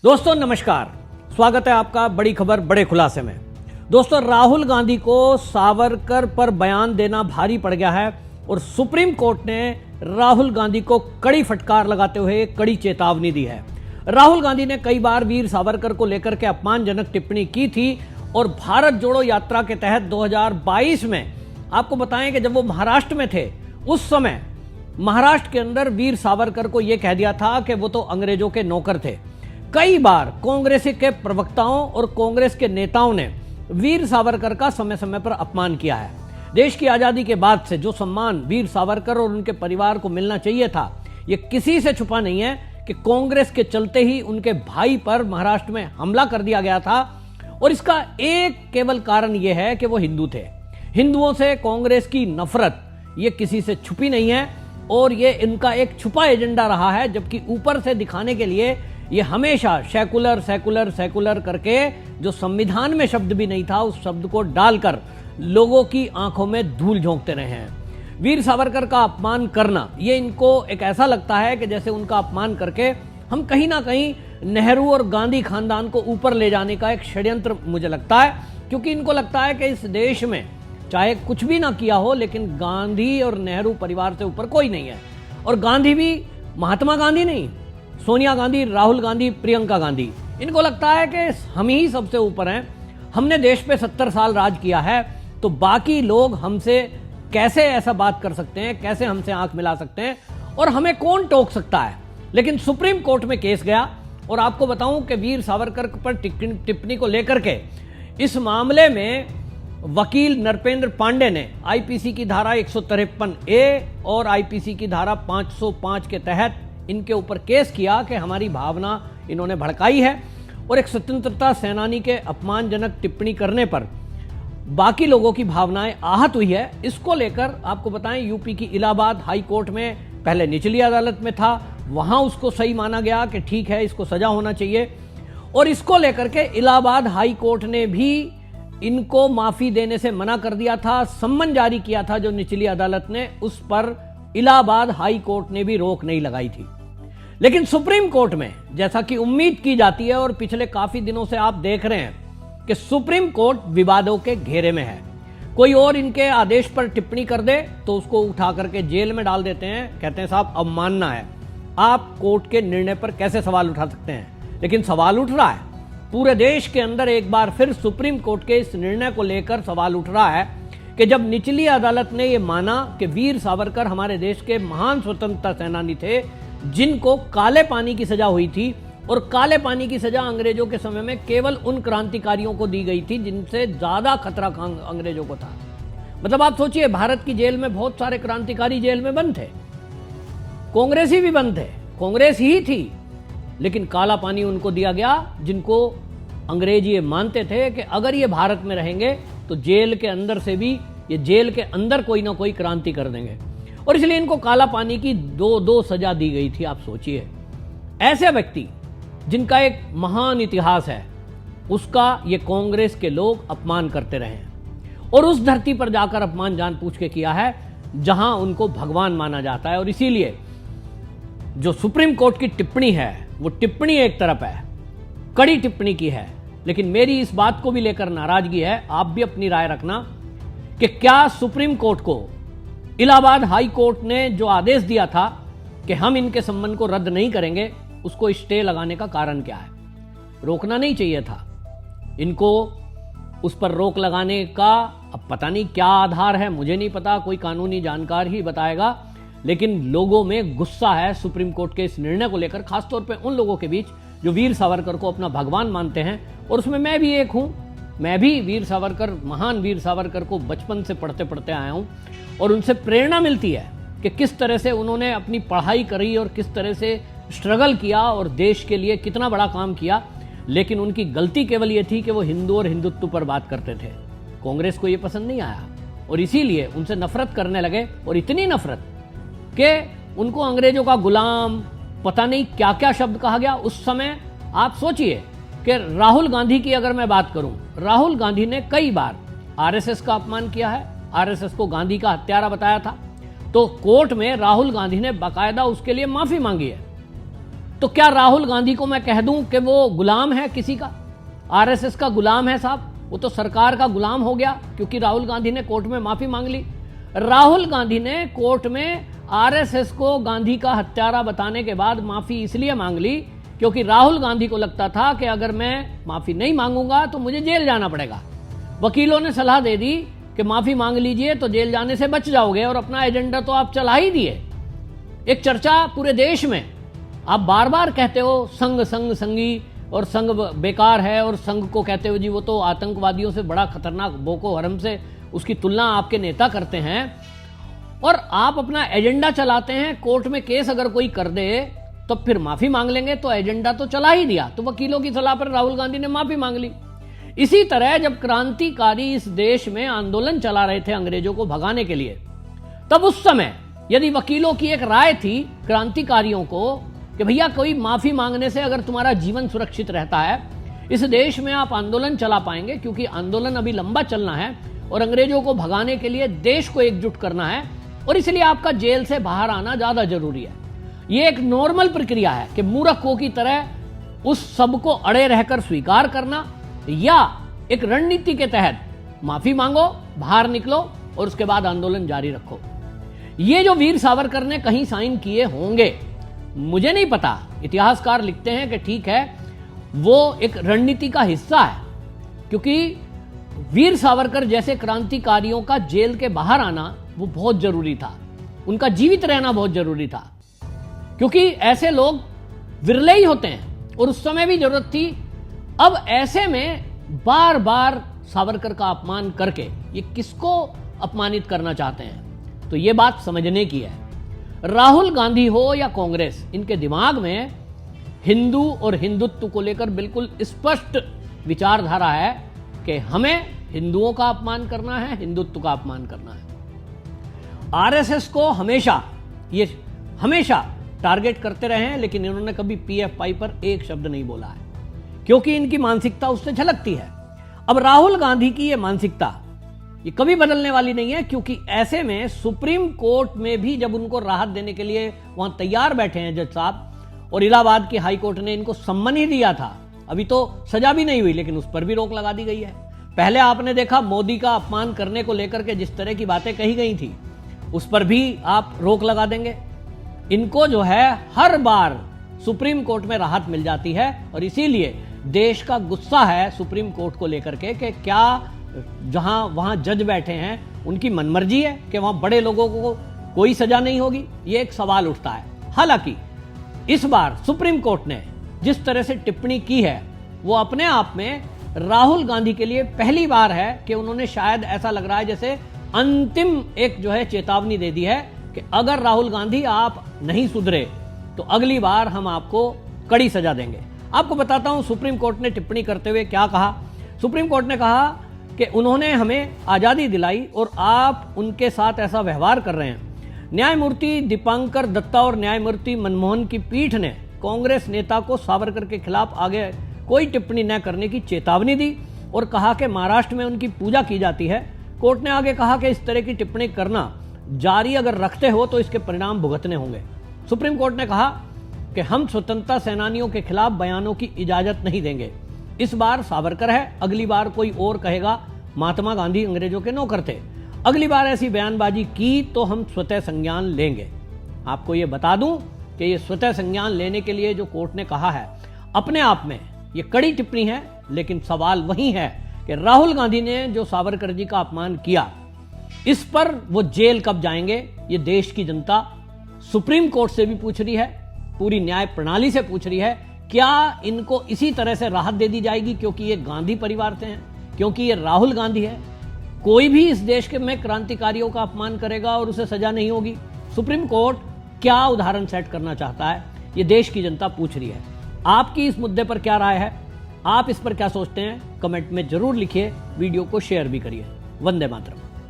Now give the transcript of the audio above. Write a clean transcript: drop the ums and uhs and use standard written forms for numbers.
दोस्तों नमस्कार, स्वागत है आपका बड़ी खबर बड़े खुलासे में। दोस्तों, राहुल गांधी को सावरकर पर बयान देना भारी पड़ गया है और सुप्रीम कोर्ट ने राहुल गांधी को कड़ी फटकार लगाते हुए कड़ी चेतावनी दी है। राहुल गांधी ने कई बार वीर सावरकर को लेकर के अपमानजनक टिप्पणी की थी और भारत जोड़ो यात्रा के तहत 2022 में आपको बताएं कि जब वो महाराष्ट्र में थे, उस समय महाराष्ट्र के अंदर वीर सावरकर को यह कह दिया था कि वो तो अंग्रेजों के नौकर थे। कई बार कांग्रेस के प्रवक्ताओं और कांग्रेस के नेताओं ने वीर सावरकर का समय समय पर अपमान किया है। देश की आजादी के बाद से जो सम्मान वीर सावरकर और उनके परिवार को मिलना चाहिए था, यह किसी से छुपा नहीं है कि कांग्रेस के चलते ही उनके भाई पर महाराष्ट्र में हमला कर दिया गया था। और इसका एक केवल कारण यह है कि वो हिंदू थे। हिंदुओं से कांग्रेस की नफरत ये किसी से छुपी नहीं है और ये इनका एक छुपा एजेंडा रहा है, जबकि ऊपर से दिखाने के लिए ये हमेशा सेकुलर सेकुलर सेकुलर करके जो संविधान में शब्द भी नहीं था उस शब्द को डालकर लोगों की आंखों में धूल झोंकते रहे हैं। वीर सावरकर का अपमान करना ये इनको एक ऐसा लगता है कि जैसे उनका अपमान करके हम कहीं ना कहीं नेहरू और गांधी खानदान को ऊपर ले जाने का एक षड्यंत्र मुझे लगता है, क्योंकि इनको लगता है कि इस देश में चाहे कुछ भी ना किया हो लेकिन गांधी और नेहरू परिवार से ऊपर कोई नहीं है। और गांधी भी महात्मा गांधी नहीं, सोनिया गांधी, राहुल गांधी, प्रियंका गांधी, इनको लगता है कि हम ही सबसे ऊपर हैं। हमने देश पे 70 साल राज किया है, तो बाकी लोग हमसे कैसे ऐसा बात कर सकते हैं, कैसे हमसे आंख मिला सकते हैं और हमें कौन टोक सकता है। लेकिन सुप्रीम कोर्ट में केस गया और आपको बताऊं कि वीर सावरकर पर टिप्पणी को लेकर के इस मामले में वकील नरपेंद्र पांडे ने आईपीसी की धारा 153A और आईपीसी की धारा 505 के तहत इनके ऊपर केस किया कि हमारी भावना इन्होंने भड़काई है और एक स्वतंत्रता सेनानी के अपमानजनक टिप्पणी करने पर बाकी लोगों की भावनाएं आहत हुई है। इसको लेकर आपको बताएं, यूपी की इलाहाबाद हाई कोर्ट में पहले निचली अदालत में था, वहां उसको सही माना गया कि ठीक है, इसको सजा होना चाहिए। और इसको लेकर के इलाहाबाद हाई कोर्ट ने भी इनको माफी देने से मना कर दिया था। सम्मन जारी किया था जो निचली अदालत ने, उस पर इलाहाबाद हाई कोर्ट ने भी रोक नहीं लगाई थी। लेकिन सुप्रीम कोर्ट में जैसा कि उम्मीद की जाती है और पिछले काफी दिनों से आप देख रहे हैं कि सुप्रीम कोर्ट विवादों के घेरे में है। कोई और इनके आदेश पर टिप्पणी कर दे तो उसको उठा करके जेल में डाल देते हैं, कहते हैं साहब अवमानना है, आप कोर्ट के निर्णय पर कैसे सवाल उठा सकते हैं। लेकिन सवाल उठ रहा है, पूरे देश के अंदर एक बार फिर सुप्रीम कोर्ट के इस निर्णय को लेकर सवाल उठ रहा है कि जब निचली अदालत ने यह माना कि वीर सावरकर हमारे देश के महान स्वतंत्रता सेनानी थे जिनको काले पानी की सजा हुई थी, और काले पानी की सजा अंग्रेजों के समय में केवल उन क्रांतिकारियों को दी गई थी जिनसे ज्यादा खतरा अंग्रेजों को था। मतलब आप सोचिए, भारत की जेल में बहुत सारे क्रांतिकारी जेल में बंद थे, कांग्रेसी भी बंद थे, कांग्रेस ही थी, लेकिन काला पानी उनको दिया गया जिनको अंग्रेज ये मानते थे कि अगर ये भारत में रहेंगे तो जेल के अंदर से भी ये जेल के अंदर कोई ना कोई क्रांति कर देंगे, और इसलिए इनको काला पानी की दो सजा दी गई थी। आप सोचिए, ऐसे व्यक्ति जिनका एक महान इतिहास है उसका ये कांग्रेस के लोग अपमान करते रहे हैं और उस धरती पर जाकर अपमान जानबूझ के किया है जहां उनको भगवान माना जाता है। और इसीलिए जो सुप्रीम कोर्ट की टिप्पणी है वो टिप्पणी एक तरफ है, कड़ी टिप्पणी की है, लेकिन मेरी इस बात को भी लेकर नाराजगी है। आप भी अपनी राय रखना कि क्या सुप्रीम कोर्ट को इलाहाबाद हाई कोर्ट ने जो आदेश दिया था कि हम इनके संबंध को रद्द नहीं करेंगे, उसको स्टे लगाने का कारण क्या है। रोकना नहीं चाहिए था इनको, उस पर रोक लगाने का अब पता नहीं क्या आधार है, मुझे नहीं पता, कोई कानूनी जानकार ही बताएगा। लेकिन लोगों में गुस्सा है सुप्रीम कोर्ट के इस निर्णय को लेकर, खासतौर पे उन लोगों के बीच जो वीर सावरकर को अपना भगवान मानते हैं, और उसमें मैं भी एक हूं। मैं भी वीर सावरकर, महान वीर सावरकर को बचपन से पढ़ते पढ़ते आया हूं और उनसे प्रेरणा मिलती है कि किस तरह से उन्होंने अपनी पढ़ाई करी और किस तरह से स्ट्रगल किया और देश के लिए कितना बड़ा काम किया। लेकिन उनकी गलती केवल ये थी कि वो हिंदू और हिंदुत्व पर बात करते थे। कांग्रेस को ये पसंद नहीं आया और इसीलिए उनसे नफरत करने लगे, और इतनी नफरत कि उनको अंग्रेजों का गुलाम, पता नहीं क्या क्या शब्द कहा गया उस समय। आप सोचिए कि राहुल गांधी की अगर मैं बात करूं, राहुल गांधी ने कई बार आरएसएस का अपमान किया है, आरएसएस को गांधी का हत्यारा बताया था, तो कोर्ट में राहुल गांधी ने बाकायदा उसके लिए माफी मांगी है। तो क्या राहुल गांधी को मैं कह दूं कि वो गुलाम है किसी का, आरएसएस का गुलाम है? साहब, वो तो सरकार का गुलाम हो गया, क्योंकि राहुल गांधी ने कोर्ट में माफी मांग ली। राहुल गांधी ने कोर्ट में आरएसएस को गांधी का हत्यारा बताने के बाद माफी इसलिए मांग ली क्योंकि राहुल गांधी को लगता था कि अगर मैं माफी नहीं मांगूंगा तो मुझे जेल जाना पड़ेगा। वकीलों ने सलाह दे दी कि माफी मांग लीजिए तो जेल जाने से बच जाओगे, और अपना एजेंडा तो आप चला ही दिए। एक चर्चा पूरे देश में, आप बार बार कहते हो संघ संघ संघी, और संघ बेकार है, और संघ को कहते हो जी वो तो आतंकवादियों से बड़ा खतरनाक, बोको हरम से उसकी तुलना आपके नेता करते हैं, और आप अपना एजेंडा चलाते हैं। कोर्ट में केस अगर कोई कर दे तो फिर माफी मांग लेंगे, तो एजेंडा तो चला ही दिया। तो वकीलों की सलाह पर राहुल गांधी ने माफी मांग ली। इसी तरह जब क्रांतिकारी इस देश में आंदोलन चला रहे थे अंग्रेजों को भगाने के लिए, तब उस समय यदि वकीलों की एक राय थी क्रांतिकारियों को कि भैया कोई माफी मांगने से अगर तुम्हारा जीवन सुरक्षित रहता है, इस देश में आप आंदोलन चला पाएंगे, क्योंकि आंदोलन अभी लंबा चलना है और अंग्रेजों को भगाने के लिए देश को एकजुट करना है, और इसलिए आपका जेल से बाहर आना ज्यादा जरूरी है। यह एक नॉर्मल प्रक्रिया है कि मूर्खों की तरह उस सब को अड़े रहकर स्वीकार करना, या एक रणनीति के तहत माफी मांगो, बाहर निकलो और उसके बाद आंदोलन जारी रखो। ये जो वीर सावरकर ने कहीं साइन किए होंगे, मुझे नहीं पता। इतिहासकार लिखते हैं कि ठीक है, वो एक रणनीति का हिस्सा है, क्योंकि वीर सावरकर जैसे क्रांतिकारियों का जेल के बाहर आना वो बहुत जरूरी था, उनका जीवित रहना बहुत जरूरी था, क्योंकि ऐसे लोग विरले ही होते हैं और उस समय भी जरूरत थी। अब ऐसे में बार बार सावरकर का अपमान करके ये किसको अपमानित करना चाहते हैं? तो ये बात समझने की है। राहुल गांधी हो या कांग्रेस, इनके दिमाग में हिंदू और हिंदुत्व को लेकर बिल्कुल स्पष्ट विचारधारा है कि हमें हिंदुओं का अपमान करना है, हिंदुत्व का अपमान करना है। आरएसएस को हमेशा टारगेट करते रहे हैं, लेकिन इन्होंने कभी पीएफआई पर एक शब्द नहीं बोला है, क्योंकि इनकी मानसिकता उससे झलकती है। अब राहुल गांधी की यह मानसिकता ये कभी बदलने वाली नहीं है, क्योंकि ऐसे में सुप्रीम कोर्ट में भी जब उनको राहत देने के लिए वहां तैयार बैठे हैं जज साहब, और इलाहाबाद की हाई कोर्ट ने इनको सम्मन ही दिया था, अभी तो सजा भी नहीं हुई, लेकिन उस पर भी रोक लगा दी गई है। पहले आपने देखा मोदी का अपमान करने को लेकर के जिस तरह की बातें कही गई थी, उस पर भी आप रोक लगा देंगे। इनको जो है हर बार सुप्रीम कोर्ट में राहत मिल जाती है, और इसीलिए देश का गुस्सा है सुप्रीम कोर्ट को लेकर के कि क्या जहां वहां जज बैठे हैं उनकी मनमर्जी है कि वहां बड़े लोगों को कोई सजा नहीं होगी? ये एक सवाल उठता है। हालांकि इस बार सुप्रीम कोर्ट ने जिस तरह से टिप्पणी की है, वो अपने आप में राहुल गांधी के लिए पहली बार है कि उन्होंने, शायद ऐसा लग रहा है जैसे अंतिम एक जो है चेतावनी दे दी है कि अगर राहुल गांधी आप नहीं सुधरे तो अगली बार हम आपको कड़ी सजा देंगे। आपको बताता हूं सुप्रीम कोर्ट ने टिप्पणी करते हुए क्या कहा। सुप्रीम कोर्ट ने कहा कि उन्होंने हमें आजादी दिलाई और आप उनके साथ ऐसा व्यवहार कर रहे हैं। न्यायमूर्ति दीपांकर दत्ता और न्यायमूर्ति मनमोहन की पीठ ने कांग्रेस नेता को सावरकर के खिलाफ आगे कोई टिप्पणी न करने की चेतावनी दी और कहा कि महाराष्ट्र में उनकी पूजा की जाती है। कोर्ट ने आगे कहा कि इस तरह की टिप्पणी करना जारी अगर रखते हो तो इसके परिणाम भुगतने होंगे। सुप्रीम कोर्ट ने कहा कि हम स्वतंत्रता सेनानियों के खिलाफ बयानों की इजाजत नहीं देंगे। इस बार सावरकर है, अगली बार कोई और कहेगा महात्मा गांधी अंग्रेजों के नौकर थे। अगली बार ऐसी बयानबाजी की तो हम स्वतः संज्ञान लेंगे। आपको यह बता दूं कि यह स्वतः संज्ञान लेने के लिए जो कोर्ट ने कहा है, अपने आप में यह कड़ी टिप्पणी है, लेकिन सवाल वही है कि राहुल गांधी ने जो सावरकर जी का अपमान किया, इस पर वो जेल कब जाएंगे? ये देश की जनता सुप्रीम कोर्ट से भी पूछ रही है, पूरी न्याय प्रणाली से पूछ रही है। क्या इनको इसी तरह से राहत दे दी जाएगी क्योंकि ये गांधी परिवार से हैं, क्योंकि ये राहुल गांधी है? कोई भी इस देश के में क्रांतिकारियों का अपमान करेगा और उसे सजा नहीं होगी। सुप्रीम कोर्ट क्या उदाहरण सेट करना चाहता है, ये देश की जनता पूछ रही है। आपकी इस मुद्दे पर क्या राय है? आप इस पर क्या सोचते हैं? कमेंट में जरूर लिखिए, वीडियो को शेयर भी करिए। वंदे मातरम।